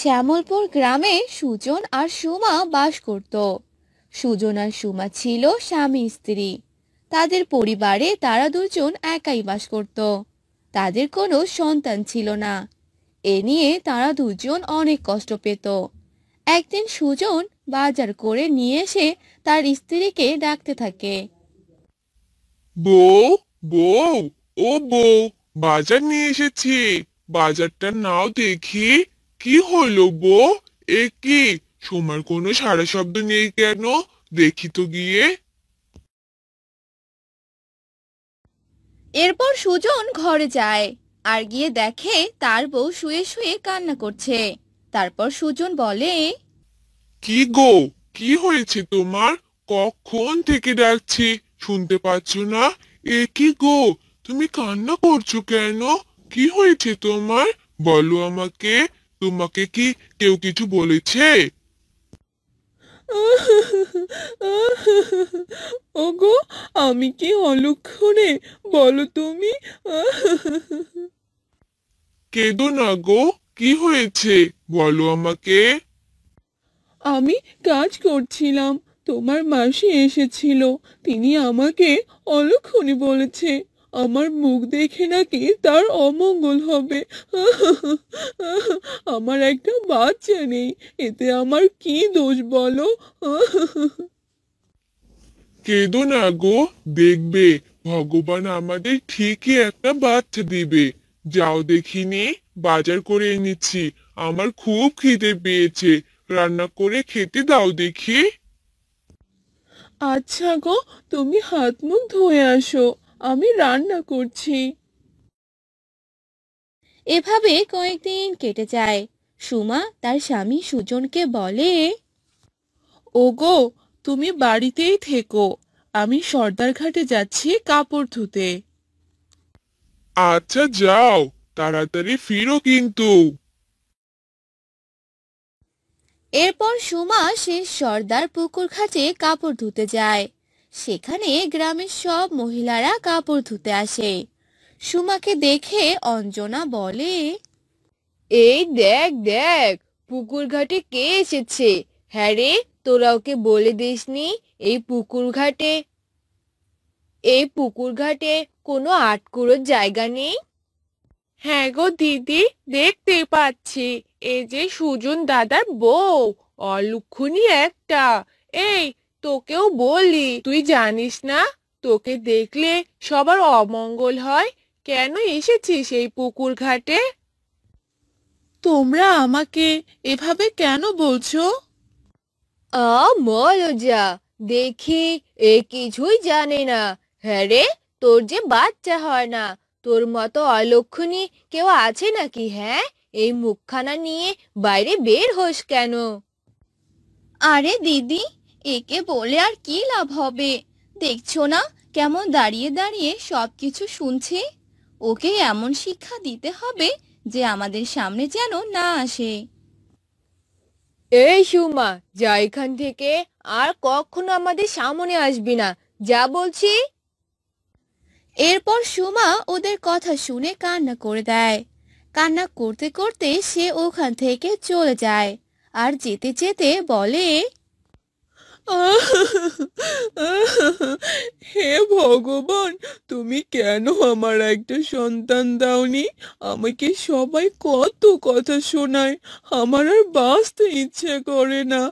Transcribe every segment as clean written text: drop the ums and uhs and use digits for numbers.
শ্যামলপুর গ্রামে সুজন আর সুমা বাস করত। সুজন আর সুমা ছিল স্বামী স্ত্রী। তাদের পরিবারে তারা দুজন একাই বাস করত। তাদের কোনো সন্তান ছিল না। এ নিয়ে তারা দুজন অনেক কষ্ট পেত। একদিন সুজন বাজার করে নিয়ে এসে তার স্ত্রীকে ডাকতে থাকে। বউ, বউ, ও বউ, বাজার নিয়ে এসেছি। বাজারটা নাও দেখি। কি হলো বউ? এ কি? সোমার কোনো সাড়া শব্দ নেই কেন? দেখি তো গিয়ে। এরপর সুজন ঘরে যায় আর গিয়ে দেখে তার বউ শুয়ে শুয়ে কান্না করছে। তারপর সুজন বলে, কি গো, কি হয়েছে তোমার? কখন থেকে ডাকছি, শুনতে পাচ্ছ না? এ কি গো, তুমি কান্না করছো কেন? কি হয়েছে তোমার? বলো আমাকে। তোমাকে কি কেউ কিছু বলেছে? ওগো, আমি কি অলক্ষণে? বলো তুমি। কেঁদো না গো, কি হয়েছে বলো আমাকে। আমি কাজ করছিলাম, তোমার মাসি এসেছিল। তিনি আমাকে অলক্ষণে বলেছে আমার মুখ দেখে নাকি তার অমঙ্গল হবে। আমার একটা বাচ্চা নেই, এতে আমার কি দোষ বলো? কেঁদো না গো, দেখবে ভগবান আমাদের ঠিকই একটা বাচ্চা দিবে। যাও দেখিনি, বাজার করে এনেছি। আমার খুব খিদে পেয়েছে, রান্না করে খেতে দাও দেখি। আচ্ছা গো, তুমি হাত মুখ ধুয়ে আসো, আমি রান্না করছি। এভাবে কয়েকদিন কেটে যায়। সুমা তার স্বামী সুজনকে বলে, ওগো, তুমি বাড়িতেই থেকো, আমি সর্দারঘাটে যাচ্ছি কাপড় ধুতে। আচ্ছা যাও, তাড়াতাড়ি ফিরো কিন্তু। এরপর সুমা সে সর্দার পুকুর ঘাটে কাপড় ধুতে যায়। সেখানে গ্রামের সব মহিলারা কাপড় ধুতে আসে। সুমাকে দেখে অঞ্জনা বলে, এই দেখ দেখ, পুকুর ঘাটে কে এসেছে? হ্যাঁ রে, তোরা ওকে বলে দিসনি এই পুকুর ঘাটে কোনো আটকুড়োর জায়গা নেই? হ্যাঁ গো দিদি, দেখতে পাচ্ছি এই যে সুজন দাদার বউ, অলক্ষণী একটা। এই, তোকেও বলি, তুই জানিস না তোকে দেখলে সবার অমঙ্গল হয়? কেন এসেছিস এই পুকুর ঘাটে? তোমরা আমাকে এভাবে কেন বলছো? মলজা, দেখি এ কিছুই জানে না। হ্যাঁ রে, তোর যে বাচ্চা হয় না, তোর মতো অলক্ষণী কেউ আছে নাকি? হ্যাঁ, এই মুখখানা নিয়ে বাইরে বের হোস কেন? আরে দিদি, একে বলে আর কি লাভ হবে? দেখছো না কেমন দাঁড়িয়ে দাঁড়িয়ে সবকিছু শুনছে। ওকে এমন শিক্ষা দিতে হবে যে আমাদের সামনে যেন না আসে। এই সুমা, যা এখান থেকে। আর কখনো আমাদের সামনে আসবি না, যা বলছি। এরপর সুমা ওদের কথা শুনে কান্না করে দেয়। কান্না করতে করতে সে ওখান থেকে চলে যায়। আর যেতে যেতে বলে, হে ভগবান, তুমি কেন আমার একটা সন্তান দাওনি? আমাকে সবাই কত কথা শোনায়, আমার আর বাঁচতে ইচ্ছে করে না।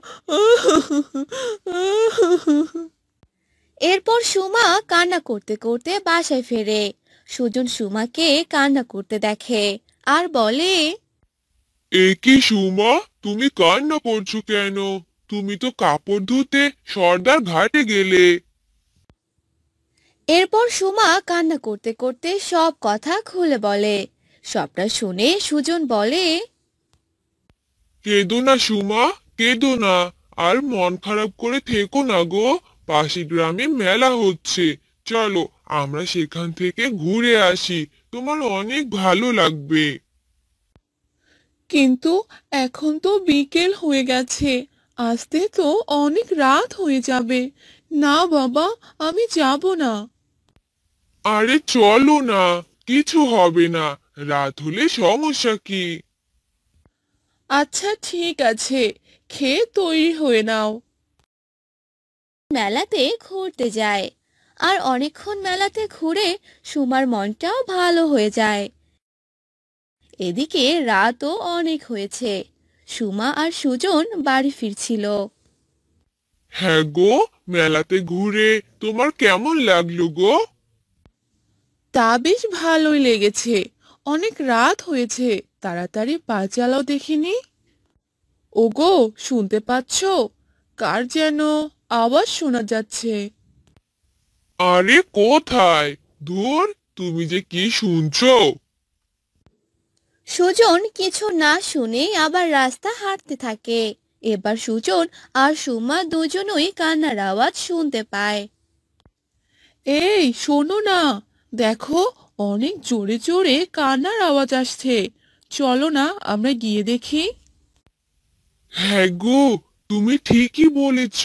এরপর সুমা কান্না করতে করতে বাসায় ফেরে। সুজন সুমাকে কান্না করতে দেখে আর বলে, এ কি সুমা, তুমি কান্না করছো কেন? তুমি তো কাপড় ধুতে সর্দার ঘাটে গেলে। এরপর সুমা কান্না করতে করতে সব কথা খুলে বলে। সবটা শুনে সুজন বলে, কেঁদো না সুমা, কেঁদো না। আর মন খারাপ করে থেকো না গো। পাশের গ্রামে মেলা হচ্ছে, চলো আমরা সেখান থেকে ঘুরে আসি। তোমার অনেক ভালো লাগবে। কিন্তু এখন তো বিকেল হয়ে গেছে, আসতে তো অনেক রাত হয়ে যাবে। না বাবা, আমি যাব না। আরে চলো না, কিছু হবে না। রাত হলে সমস্যা কি? আচ্ছা ঠিক আছে, খেয়ে তৈরি হয়ে নাও। মেলাতে ঘুরতে যায়। আর অনেকক্ষণ মেলাতে ঘুরে সুমার মনটাও ভালো হয়ে যায়। এদিকে রাতও অনেক হয়েছে। সুমা আর সুজন বাড়ি ফিরছিল। হ্যাঁ গো, মেলাতে ঘুরে তোমার কেমন লাগলো গো? তা বেশ ভালোই লেগেছে। অনেক রাত হয়েছে, তাড়াতাড়ি পা চালাও দেখিনি। ওগো, শুনতে পাচ্ছো? কার যেন আওয়াজ শোনা যাচ্ছে। আরে কোথায়? ধুর, তুমি যে কি শুনছো? সুজন কিছু না শুনেই আবার রাস্তা হাঁটতে থাকে। এবার সুজন আর সুমা দুজনই কান্নার আওয়াজ শুনতে পায়। এই শোনো না, দেখো, অনেক জোরে জোরে কান্নার আওয়াজ আসছে। চলো না, আমরা গিয়ে দেখি। হ্যাঁ গো, তুমি ঠিকই বলেছ।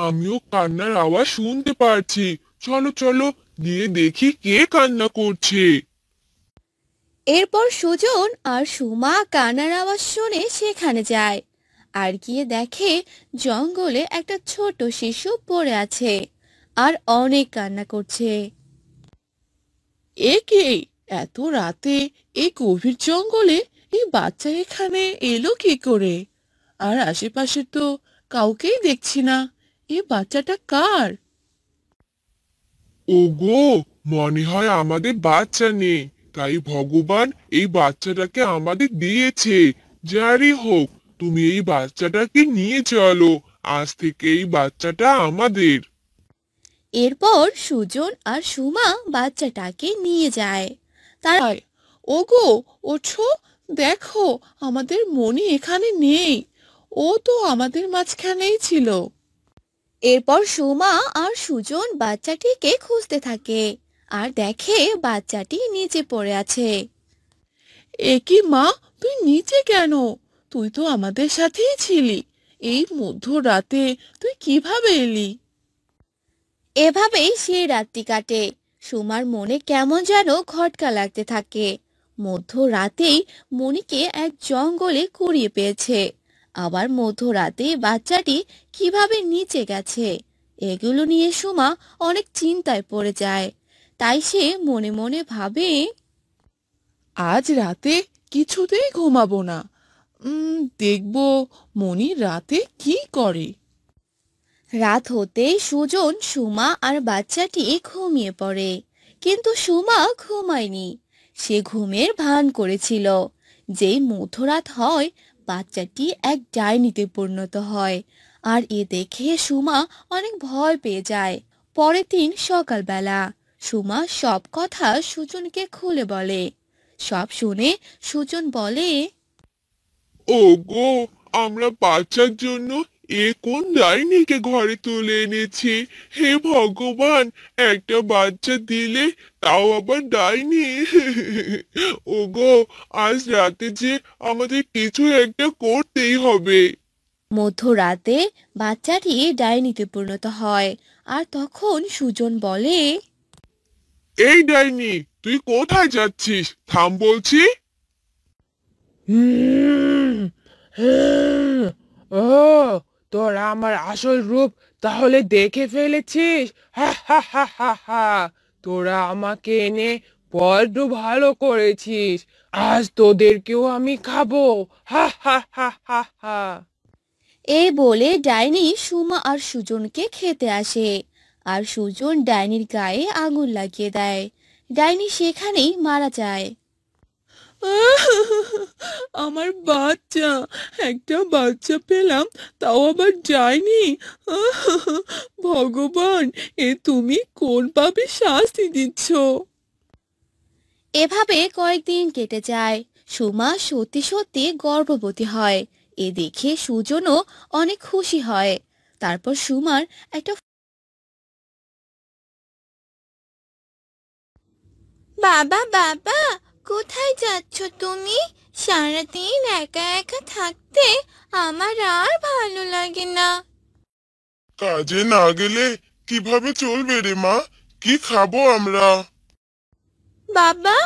আমিও কান্নার আওয়াজ শুনতে পারছি। চলো চলো, গিয়ে দেখি কে কান্না করছে। এরপর সুজন আর সুমা কান্নার আওয়াজ শুনে সেখানে যায়। আর গিয়ে দেখে জঙ্গলে একটা ছোট শিশু পড়ে আছে আর অনেক কান্না করছে। এ কে? এত রাতে এই গভীর জঙ্গলে এই বাচ্চা এখানে এলো কি করে? আর আশেপাশে তো কাউকেই দেখছি না। এই বাচ্চাটা কার? ওগো, মনে হয় আমাদের বাচ্চা নেই, তাই ভগবান এই বাচ্চাটাকে আমাদের দিয়েছে। যারই হোক, তুমি এই বাচ্চাটাকে নিয়ে চলো। আজ থেকে এই বাচ্চাটা আমাদের। এরপর সুজন আর সুমা বাচ্চাটাকে নিয়ে যায়। তারা আয়, ওগো, ওঠো, দেখো, আমাদের মনি এখানে নেই। ও তো আমাদের মাঝখানেই ছিল। এরপর সুমা আর সুজন বাচ্চাটিকে খুঁজতে থাকে আর দেখে বাচ্চাটি নিচে পড়ে আছে। এ কি মা, তুই নিচে কেন? তুই তো আমাদের সাথেই ছিলি। এই মধ্যরাতে তুই কিভাবে এলি? এভাবেই সেই রাতটি কাটে। সুমার মনে কেমন যেন খটকা লাগতে থাকে। মধ্যরাতেই মনিকে এক জঙ্গলে কুড়িয়ে পেয়েছে। আবার মধ্যরাতে বাচ্চাটি কিভাবে নিচে গেছে, এগুলো নিয়ে সুমা অনেক চিন্তায় পড়ে যায়। তাই সে মনে মনে ভাবে, আজ রাতে কিছুতেই ঘুমাবো না। দেখবো মনি রাতে কি করে। রাত হতেই সুজন, সুমা আর বাচ্চাটি ঘুমিয়ে পড়ে। কিন্তু সুমা ঘুমায়নি। সে ঘুমের ভান করেছিল। যেই মধ্যরাত হয়, বাচ্চাটি এক ডাইনিতে পরিণত হয়। আর এ দেখে সুমা অনেক ভয় পেয়ে যায়। পরের দিন সকালবেলা সুমা সব কথা সুজনকে খুলে বলে। সব শুনে সুজন বলে, ওগো, আমরা বাচ্চার জন্য এ কোন ডাইনিকে ঘরে তুলে এনেছি। হে ভগবান, একটা বাচ্চা দিলে, তাও আবার ডাইনি। ওগো, আজ রাতে যে আমাদের কিছু একটা করতেই হবে। মধ্যরাতে বাচ্চাটি ডাইনিতে পরিণত হয়। আর তখন সুজন বলে, এই ডাইনি, তুই কোথায় যাচ্ছিস? থাম বলছি। হুম, হুম, ও, তোরা আমার আসল রূপ তাহলে দেখে ফেলেছিস? হা হা হা হা হা। তোরা আমাকে এনে বড্ড ভালো করেছিস। আজ তোদেরকেও আমি খাবো। হা হা হা হা হা। এই বলে ডাইনি সুমা আর সুজনকে খেতে আসে। আর সুজন ডাইনির গায়ে আগুন লাগিয়ে দেয়। ডাইনি সেখানেই মারা যায়। আমার বাচ্চা, একটা বাচ্চা পেলাম, তাও আবার যায়নি। ভগবান, এ তুমি কোন পাপে শাস্তি দিচ্ছ? এভাবে কয়েকদিন কেটে যায়। সুমা সত্যি সত্যি গর্ভবতী হয়। এ দেখে সুজনও অনেক খুশি হয়। তারপর সুমার একটা বাবা বাবা, কোথায় যাচ্ছ তুমি? সারাদিন একা একা থাকতে আমার আর ভালো লাগে না। কাজে না গেলে কিভাবে চলবে রে মা? কি খাবো আমরা? বাবা,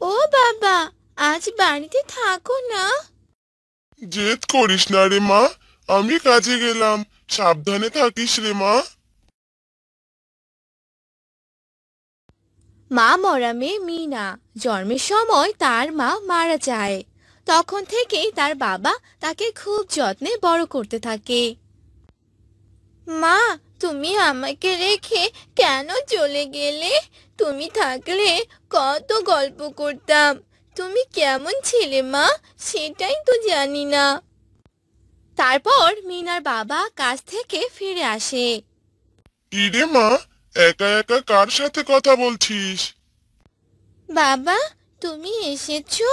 ও বাবা, আজ বাড়িতে থাকো না। জেদ করিস না রে মা, আমি কাজে গেলাম, সাবধানে থাকিস রে মা। মা মরা মেয়ে মিনা জন্মের সময় তার মা মারা যায়। তখন থেকেই তার বাবা তাকে খুব যত্নে বড় করতে থাকে। মা, তুমি আমাকে রেখে কেন চলে গেলে? তুমি থাকলে কত গল্প করতাম। তুমি কেমন ছিলে মা, সেটাই তো জানি না। তারপর মিনার বাবা কাজ থেকে ফিরে আসে। কি রে মা, একা একা কার সাথে কথা বলছিস? বাবা, তুমি এসেছো?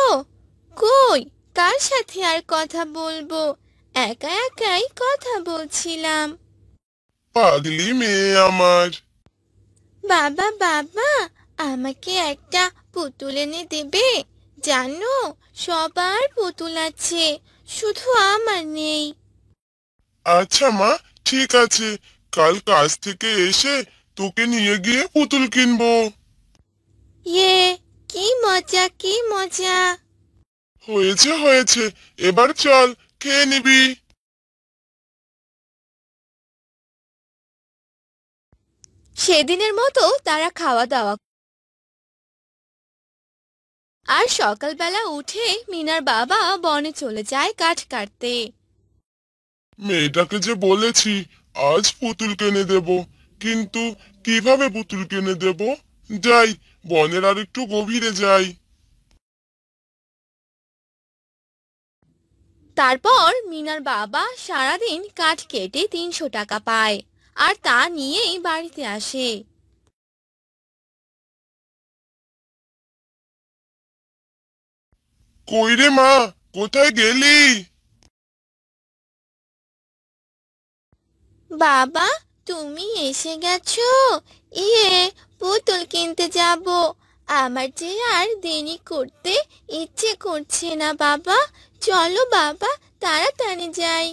কই, কার সাথে আর কথা বলবো, একা একাই কথা বলছিলাম। পাগলি মেয়ে আমার। বাবা বাবা, আমাকে একটা পুতুল এনে দেবে? জানো, সবার পুতুল আছে, শুধু আমার নেই। আচ্ছা মা, ঠিক আছে, কাল কাজ থেকে এসে তোকে নিয়ে গিয়ে পুতুল কিনবো। ইয়ে, কি মজা কি মজা। হয়েছে হয়েছে, এবার চল, খেয়ে নিবি। সেদিনের মতো তারা খাওয়া দাওয়া আর সকালবেলা উঠে মিনার বাবা বনে চলে যায় কাঠ কাটতে। মেয়েটাকে যে বলেছি আজ পুতুল কিনে দেব, কিন্তু কিভাবে পুতুল কিনে দেব? যাই, বনের আর একটু গভীরে যাই। তারপর মিনার বাবা সারাদিন কাঠ কেটে 300 টাকা পায়, আর তা নিয়েই বাড়িতে আসে। কই রে মা, কোথায় গেলি? বাবা, তুমি এসে গেছো? ইয়ে, পুতুল কিনতে যাব। আমার যে আর দেরি করতে ইচ্ছে করছে না বাবা। চলো বাবা, তাড়াতাড়ি যাই।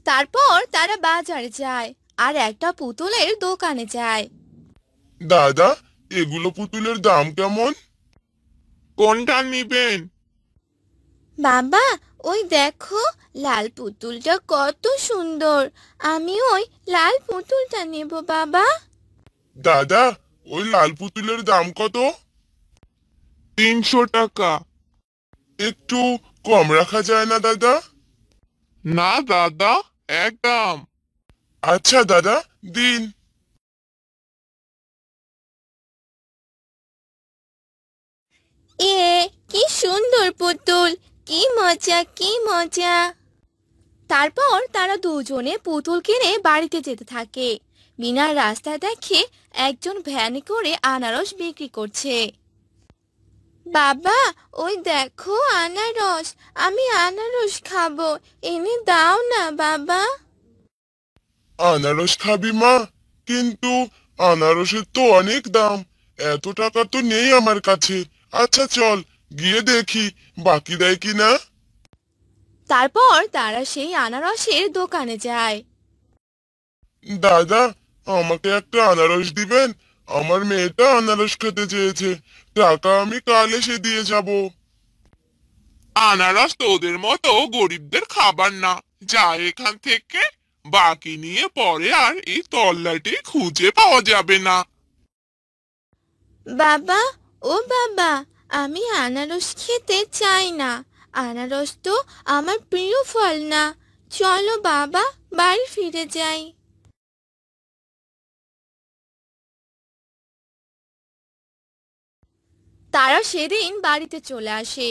তারপর তারা বাজারে যায় আর একটা পুতুলের দোকানে যায়। দাদা, এগুলো পুতুলের দাম কেমন? কোনটা নিবেন? বাবা, ওই দেখো, লাল পুতুলটা কত সুন্দর। আমি ওই লাল পুতুলটা নেব বাবা। দাদা, ওই লাল পুতুলের দাম কত? 300 টাকা। একটু কম রাখা যায় না দাদা? না দাদা, একদম। আচ্ছা দাদা, দিন। এ, কি সুন্দর পুতুল, কি মজা কি মজা। তারপর তারা দুজনে পুতুল কিনে বাড়িতে যেতে থাকে। মিনার রাস্তায় দেখে একজন ভ্যানে করে আনারস বিক্রি করছে। বাবা, ওই দেখো আনারস, আমি আনারস খাবো, এনে দাও না বাবা। আনারস খাবি মা? কিন্তু আনারসের তো অনেক দাম, এত টাকা তো নেই আমার কাছে। আচ্ছা চল, গিয়ে দেখি বাকি দেয় কিনা। তারপর তারা সেই আনারসের দোকানে যায়। দাদা, আমাকে একটা আনারস দিবেন? আমার মেয়েটা আনারস খেতে চেয়েছে, টাকা আমি কাল এসে দিয়ে যাব। আনারস তোদের মতো গরিবদের খাবার না, যা এখান থেকে, বাকি নিয়ে পরে আর এই তল্লাটে খুঁজে পাওয়া যাবে না। বাবা, ও বাবা, আমি আনারস খেতে চাই না। আনারস তো আমার প্রিয় ফল না। চলো বাবা, বাড়ি ফিরে যাই। তারা সেদিন বাড়িতে চলে আসে,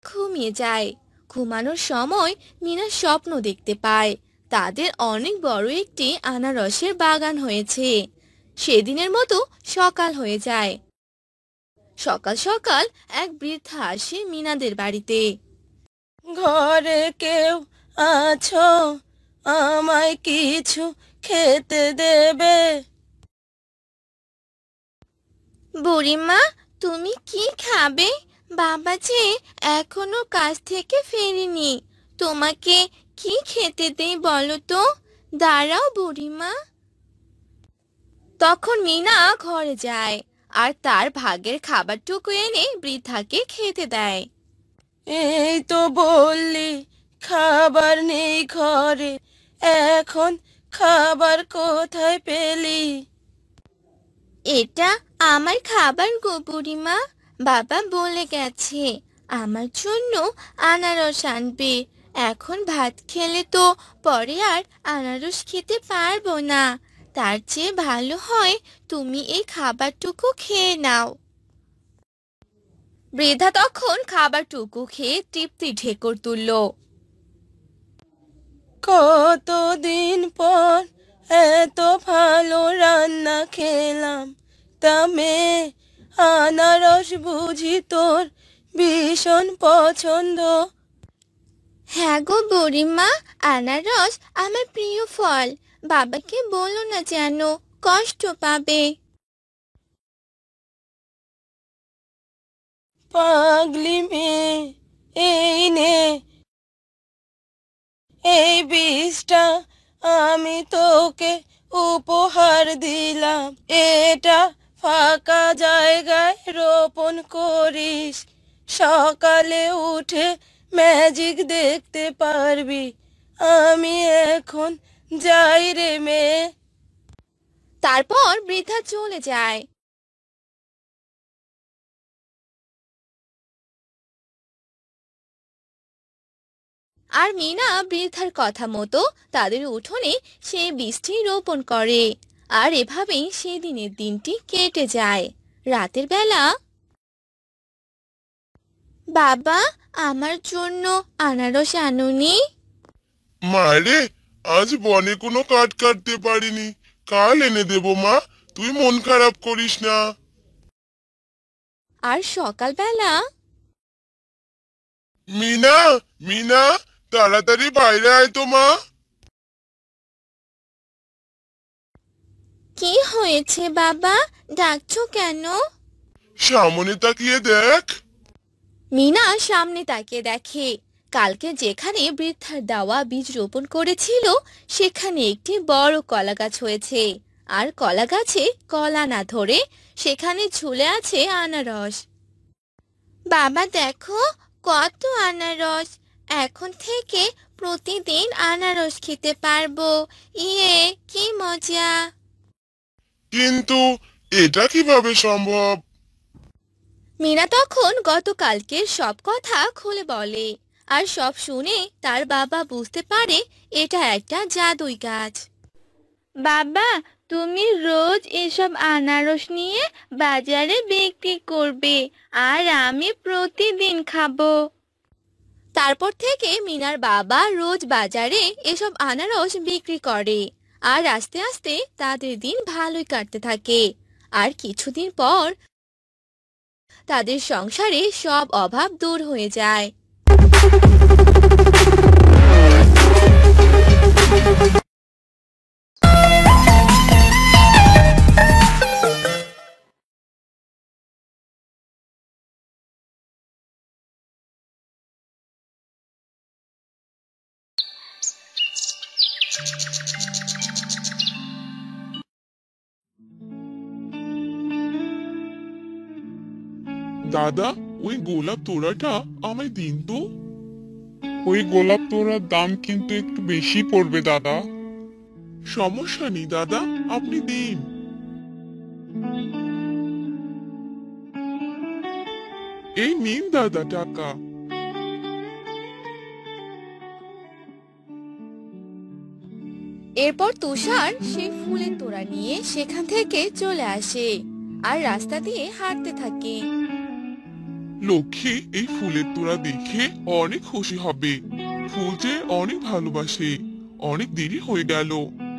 ঘুমিয়ে যায়। ঘুমানোর সময় মিনা স্বপ্ন দেখতে পায় তাদের অনেক বড় একটি আনারসের বাগান হয়েছে। সেদিনের মতো সকাল হয়ে যায়। সকাল সকাল এক বৃদ্ধা আসে মিনাদের বাড়িতে। ঘরে কেউ আছো? আমায় কিছু খেতে দেবে? বুড়িমা, তুমি কি খাবে? বাবা যে এখনো কাজ থেকে ফেরেনি। তোমাকে কি খেতে দেই বলো তো? দাঁড়াও বুড়িমা। তখন মিনা ঘরে যায় আর তার ভাগের খাবারটুকু এনে বৃদ্ধাকে খেতে দেয়। এই তো বললি খাবার নেই ঘরে, এখন খাবার কোথায় পেলি? এটা আমার খাবার গো বুড়িমা, বাবা বলে গেছে আমার জন্য আনারস আনবে। এখন ভাত খেলে তো পরে আর আনারস খেতে পারবো না, তার চেয়ে ভালো হয় তুমি এই খাবারটুকু খেয়ে নাও। বৃদ্ধা তখন খাবারটুকু খেয়ে তৃপ্তি ঢেকুর তুলল। কতদিন পর এত ভালো রান্না খেলাম, তা মেয়ে আনারস বুঝি তোর ভীষণ পছন্দ? হ্যাঁ গো বুড়িমা, আনারস আমার প্রিয় ফল, বাবাকে বলো না যেন কষ্ট পাবে। পাগলি মেয়ে, এই নে এই বীজটা আমি তোকে উপহার দিলাম, এটা ফাঁকা জায়গায় রোপণ করিস, সকালে উঠে ম্যাজিক দেখতে পারবি। আমি এখন যাই রে মেয়ে। তারপর বৃদ্ধা চলে যায়। আর মিনা বৃদ্ধার কথা মতো তাদের উঠোনে সে বীজটি রোপণ করে। আর এভাবেই সেদিনের দিনটি কেটে যায়। রাতের বেলা, বাবা আমার জন্য আনারস আনোনি? মারে, আজ বনে কোনো কাঠ কাটতে পারিনি, কাল এনে দেবো মা, তুই মন খারাপ করিস না। আর সকালবেলা, মিনা, মিনা, তাড়াতাড়ি বাইরে আয় তো মা। কি হয়েছে বাবা, ডাকছো কেন? সামনে তাকিয়ে দেখ। মিনা সামনে তাকিয়ে দেখে কালকে যেখানে বৃদ্ধার দেওয়া বীজ রোপণ করেছিল সেখানে একটি বড় কলা গাছ হয়েছে। আর কলা গাছে কলা না ধরে সেখানে ঝুলে আছে আনারস। বাবা দেখো কত আনারস, এখন থেকে প্রতিদিন আনারস খেতে পারবো, ইয়ে কি মজা। কিন্তু এটা কিভাবে সম্ভব? মিনা তখন গতকালকের সব কথা খুলে বলে। আর সব শুনে তার বাবা বুঝতে পারে এটা একটা জাদুই গাছ। বাবা তুমি রোজ এসব আনারস নিয়ে বাজারে বিক্রি করবে আর আমি প্রতিদিন খাবো। তারপর থেকে মিনার বাবা রোজ বাজারে এসব আনারস বিক্রি করে। আর আস্তে আস্তে তাদের দিন ভালোই কাটতে থাকে। আর কিছুদিন পর তাদের সংসারে সব অভাব দূর হয়ে যায়। দাদা, ওই গোলাপ তোড়াটা আমায় দিন তো। ওই গোলাপ তোড়ার দাম কিন্তু একটু বেশি পড়বে দাদা। সমস্যা নেই দাদা, আপনি দিন। এই নিন দাদা টাকা। এরপর তুষার সেই ফুলের তোড়া নিয়ে সেখান থেকে চলে আসে আর রাস্তা দিয়ে হাঁটতে থাকে। লক্ষ্মী এই ফুলের তোড়া দেখে অনেক খুশি হবে, ফুল যে অনেক ভালোবাসে। অনেক দেরি হয়ে গেল,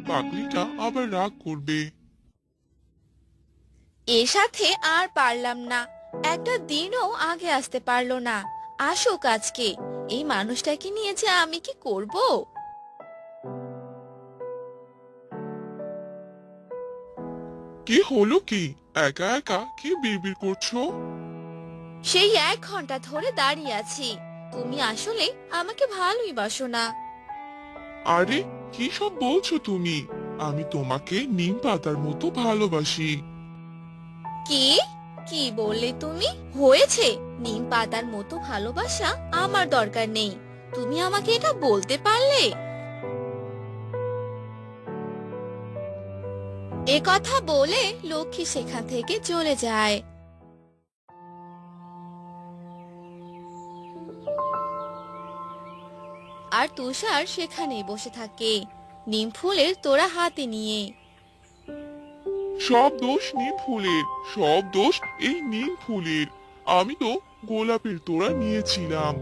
পাগলিটা আবার রাগ করবে। এর সাথে আর পারলাম না, একটা দিনও আগে আসতে পারলো না। আসুক আজকে, এই মানুষটাকে নিয়ে যে আমি কি করব। কি হলো কি, একা একা কি বিড়বিড় করছো? সেই 1 ঘন্টা ধরে দাঁড়িয়ে আছি, তুমি আসলে আমাকে ভালোই বাসো না। আরে কি সব বলছো তুমি? আমি তোমাকে নিম পাতার মতো ভালোবাসি। কি কি বললে তুমি? হয়েছে, নিম পাতার মতো ভালোবাসা আমার দরকার নেই। তুমি আমাকে এটা বলতে পারলে? এ কথা বলে লক্ষ্মী সেখান থেকে চলে যায়। আর তুষার সেখানেই বসে থাকে, নিম ফুলের তোড়া হাতে নিয়ে। সব দোষ নিম ফুলের, সব দোষ এই নিম ফুলের। আমি তো গোলাপের তোড়া নিয়েছিলাম,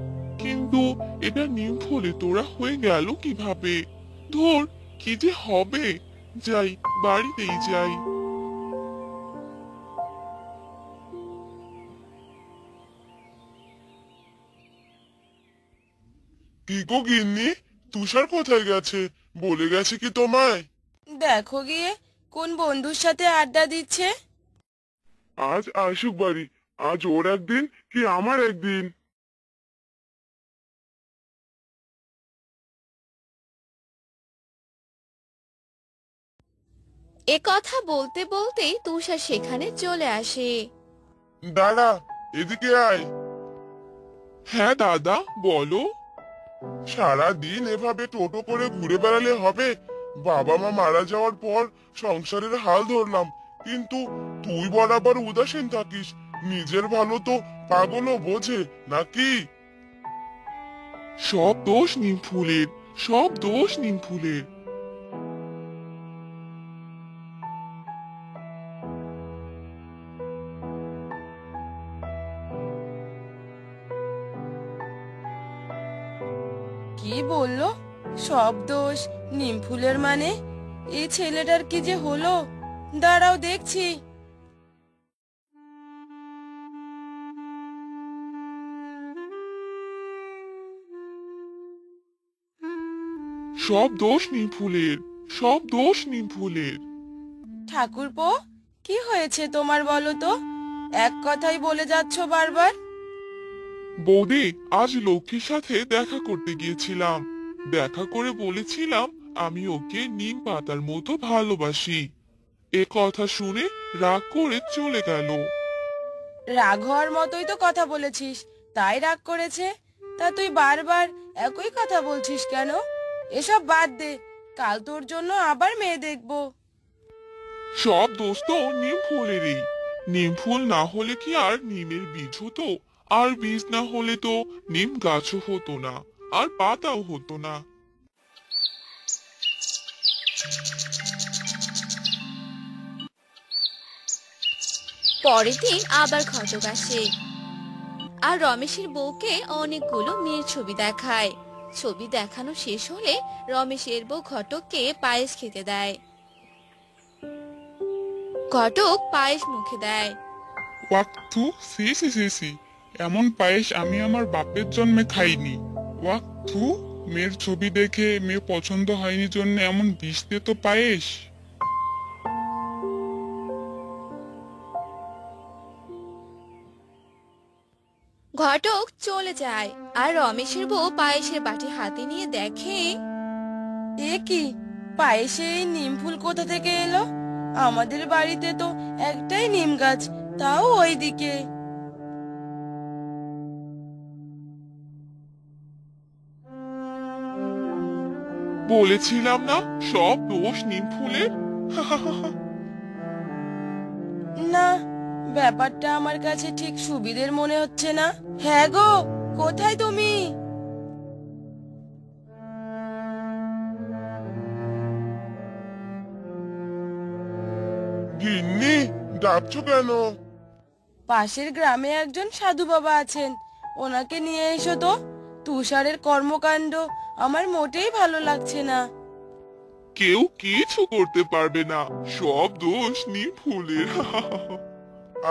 কিন্তু এটা নিম ফুলের তোড়া হয়ে গেল কিভাবে? ধুর, কি যে হবে! যাই, বাড়িতেই যাই। কি গো গিন্নি, তুষার কোথায় গেছে? বলে গেছে কি তোমায়? দেখো গিয়ে কোন বন্ধুর সাথে আড্ডা দিচ্ছে। আজ আসুক বাড়ি, আজ ওর একদিন কি আমার একদিন। এ কথা বলতে বলতেই তুষার সেখানে চলে আসে। দাদা, এদিকে আয়। হ্যাঁ দাদা, বলো। সারা দিন এভাবে টোটো করে ঘুরে বেড়ালে হবে? বাবা মা মারা যাওয়ার পর সংসারের হাল ধরলাম, কিন্তু তুই বরাবর উদাসীন থাকিস। নিজের ভালো তো পাগলও বোঝে নাকি? সব দোষ নিম ফুলের, সব দোষ নিম ফুলের। কি বললো? সব দোষ নিম ফুলের মানে? এই ছেলেটার কি যে হলো, দাঁড়াও দেখছি। সব দোষ নিম ফুলের, সব দোষ নিম ফুলের। ঠাকুরপো, কি হয়েছে তোমার বলো তো? এক কথাই বলে যাচ্ছ বারবার। বৌদি, আজ লক্ষ্মীর সাথে দেখা করতে গিয়েছিলাম। দেখা করে বলেছিলাম আমি ওকে নিম পাতার মতো ভালোবাসি। এ কথা শুনে রাগ করে চলে গেল। রাগ হওয়ার মতোই তো কথা বলেছিস, তাই রাগ করেছে। তা তুই বারবার একই কথা বলছিস কেন? এসব বাদ দে, কাল তোর জন্য আবার মেয়ে দেখবো। সব দোষ তো নিম ফুলেরই। নিম ফুল না হলে কি আর নিমের বীজ হতো? আর বীজ না হলে তো নিম গাছও হতো না, আর পাতাও হতো না। পরের দিন আবার ঘটক আসে আর রমেশের বউকে অনেকগুলো মেয়ের ছবি দেখায়। ছবি দেখানো শেষ হলে রমেশের বউ ঘটককে পায়েস খেতে দেয়। ঘটক পায়েস মুখে দেয়। ওয়াক থু, সি সি সি সি, এমন পায়েস আমি আমার বাপের জন্মে খাইনি। ওয়াক থু, মেয়ের ছবি দেখে মেয়ে পছন্দ হয়নি জন্য এমন বিষ দিয়ে তো পায়েস। ঘটক চলে যায় আর রমেশের বউ পায়েসের বাটি হাতে নিয়ে দেখে। এ কি, পায়েসে এই নিম ফুল কোথা থেকে এলো? আমাদের বাড়িতে তো একটাই নিম গাছ, তাও ওইদিকে। বলেছিলাম না সব দোষ নিম ফুলের। না, ব্যাপারটা আমার কাছে ঠিক সুবিধের মনে হচ্ছে না। হ্যাঁ গো, কোথায় তুমি? গিন্নি, ডাকছো কেন? পাশের গ্রামে একজন সাধু বাবা আছেন, ওনাকে নিয়ে এসো তো। তুষারের কর্মকাণ্ড আমার মোটেই ভালো লাগছে না। কেউ কিছু করতে পারবে না, সব দোষ নিম ফুলের।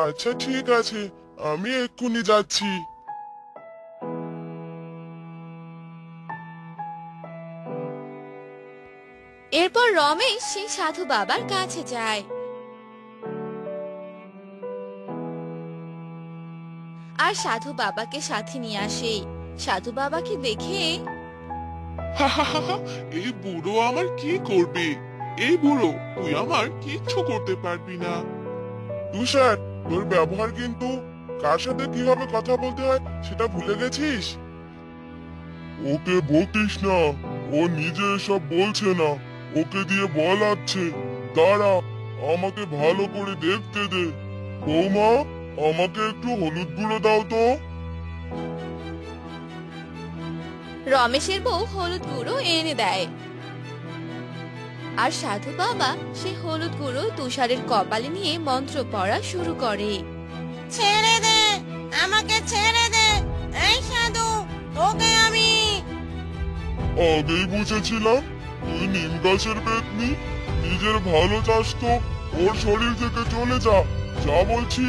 আচ্ছা ঠিক আছে, আমি এক্ষুনি যাচ্ছি। এরপর রমেশ সেই সাধু বাবার কাছে যায় আর সাধু বাবাকে সাথে নিয়ে আসে। সাধু বাবাকে দেখে এই বুড়ো আমার কি করবে? এই বুড়ো, তুই আমার কিচ্ছু করতে পারবি না। তুষার, তোর ব্যবহার কিন্তু কার সাথে কিভাবে কথা বলতে হয় সেটা ভুলে গেছিস? ওকে বকিস না, ও নিজে এসব বলছে না, ওকে দিয়ে বলাচ্ছে। দাঁড়া, আমাকে ভালো করে দেখতে দে। বৌমা, আমাকে একটু হলুদ গুঁড়ো দাও তো। রমেশের বউ হলুদ গুঁড়ো এনে দেয় আর সাধু বাবা সে হলুদ গুঁড়ো তুষারের কপালে নিয়ে মন্ত্র পড়া শুরু করে। ছেড়ে দে, আমাকে ছেড়ে দে। এই সাধু, তোকে আমি আগেই বুঝেছিলাম তুই নিম গাছের পেতনি। নিজের ভালো চাস তো ওর শরীর থেকে চলে যা, যা বলছি।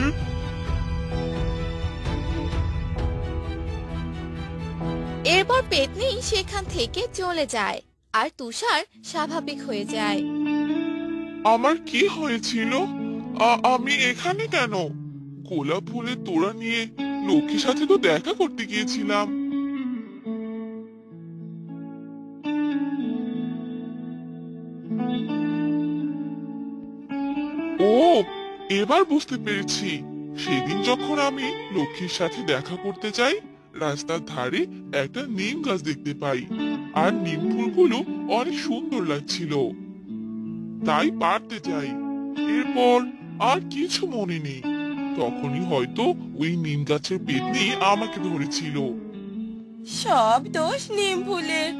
এরপর পেতনি সেখান থেকে চলে যায় আর তুষার স্বাভাবিক হয়ে যায়। আমার কি হয়েছিল? আমি এখানে কেন? গোলাপ ফুলের তোড়া নিয়ে লক্ষ্মীর সাথে তো দেখা করতে গিয়েছিলাম। ও, এবার বুঝতে পেরেছি। সেদিন যখন আমি লক্ষ্মীর সাথে দেখা করতে যাই, রাস্তার ধারে একটা নিম গাছ দেখতে পাই আর নিম ফুলগুলো অনেক সুন্দর লাগছিল, তাই পারতে যাই। এরপর আর কিছু মনে নেই। তখনই হয়তো ওই নিম গাছের পেতনি আমাকে ধরেছিল। সব দোষ নিম ফুলের।